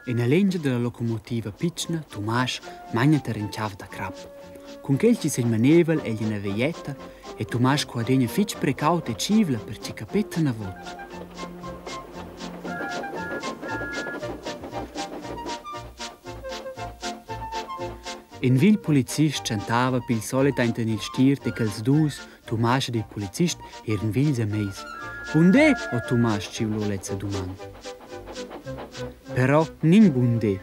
E na lengia della locomotiva pitchna, Tomasch magna terrenciava da crap. Con quel ci si manevel egli una veietta e Tomasch quadegna fitch precaut e civla per ci capetta na vot. In vil polizist cantava pil solita in il stir de che els dus, Tomasch e il polizist, eran vils ameis. Bundè o Tomasch ci vlo lezza domanda. Però nin bundè,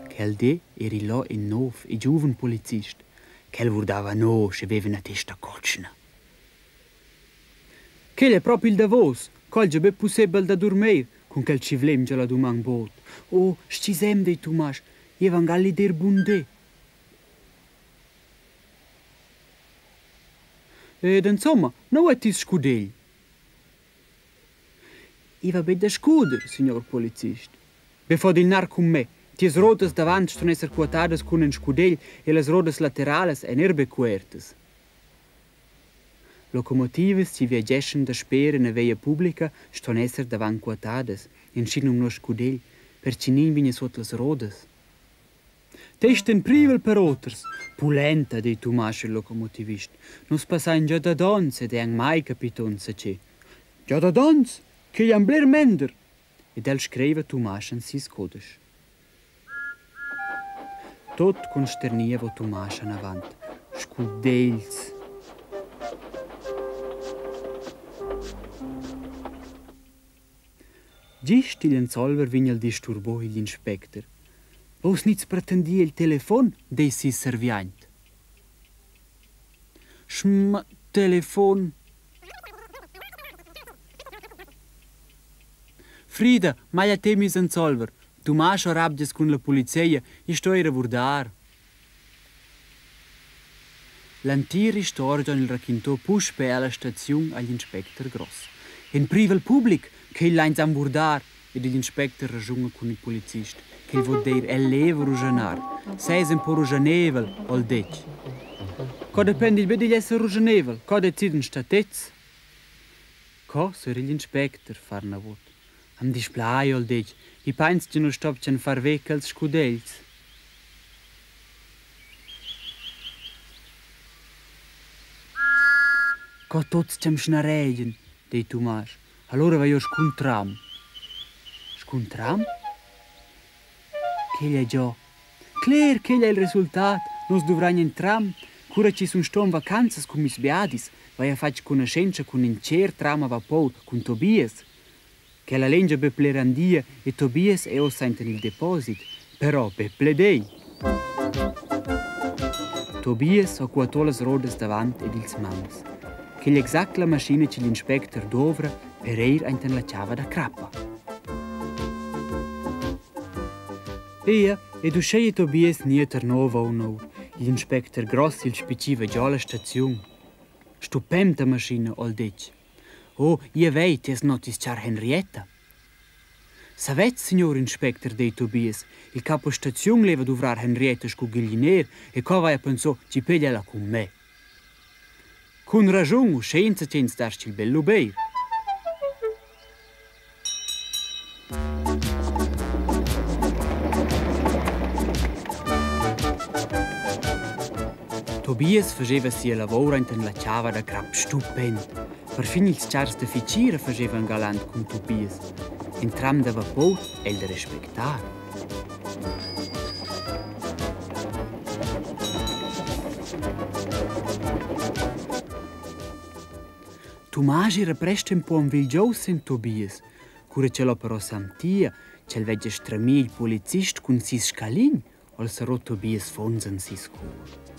che al de eri là in nov e giuven polizist, che el vurdava no, se aveva una testa cocina. Che è proprio il Davos, qual già be possibile da dormir, con quel ci vlem già la domanda bot. Oh, scisem dei Tomasch, io vangalli der bundè. Ed insomma, non è tis scudegli. I va bene da scuder, signor polizist. Befod il nar con me, ties rodas davanti ston esser quotadas con un scudegl e las rodas laterales en erbe quertas. Locomotives ci viageschen da spera na veia pubblica ston esser davanti quotadas, in scinum no scudegl, per cinin vigna sot las rodas. Testen privel per oters, pulenta dei Tomasch il locomotivist. Non spassain già da danza ed eang mai capiton sa ce. Già da danza, che gli ambler mender. Ed el scriva Tomasch in sis codes. Tot consternieva Tomasch in avant. Scudels. Gist il insolver vigna il disturbo gli inspector. Vos nits pretendia il telefon dei sis serviaint. Telefon. Frida, mai a temis insolver. Tomasch arabgias con la polizia e sto a ravurdar. L'antiri storgia il racchintò push per alla stazione agli inspector gross. In privel public che il lains am vurdar ed l'inspector raggiunge con il polizist che il vuol dire è leva rugianar. Sei un po' rugianevel al dec. Co dipende il bedegli essere rugianevel, co deciden statez. Co ser l'inspector far na vot. Am display al dec, i pains che non stopcen far vecals scudels. Co tots cem schnaregen, dei Tomasch. Allora vai io scontram. Scontram? Che è già? Cler che è il risultato. Nos dovranno entram. Cura ci sono sto in vacanze con mis beadis. Vai a fare conoscenza con un cer tram a vapor con Tobias. Che la legge be plerandia e Tobias è ossente il deposit. Però be pledei. Tobias ha quattro le rodes davanti ed ils mans. Che è exact la macchina che l'inspector dovra per ir a la chiave da crappa. Ea, ed uscei Tobias nieter nova o no. L'inspector gross il spiciva già la stazione. Stupenda macchina al dec. Oh, io veit, es notis char Henrietta. Savet, signor inspector dei Tobias, il capo stazione leva dovrar Henrietta scugigliner e co vai a pensò ci pegliala con me. Con ragione, o scienza c'è starci il bello beir. Tobias faceva sia lavoro in la chiave da crap stupend. Perfin ils chars de ficira facevan galant con Tobias. Entram da vapor el de respectar. Tomasch era presto un po' invidios in Tobias. Cura ce l'ho però samtia, ce vegge stremì il polizist con sis scalin, al sarò Tobias fonsen sis cur.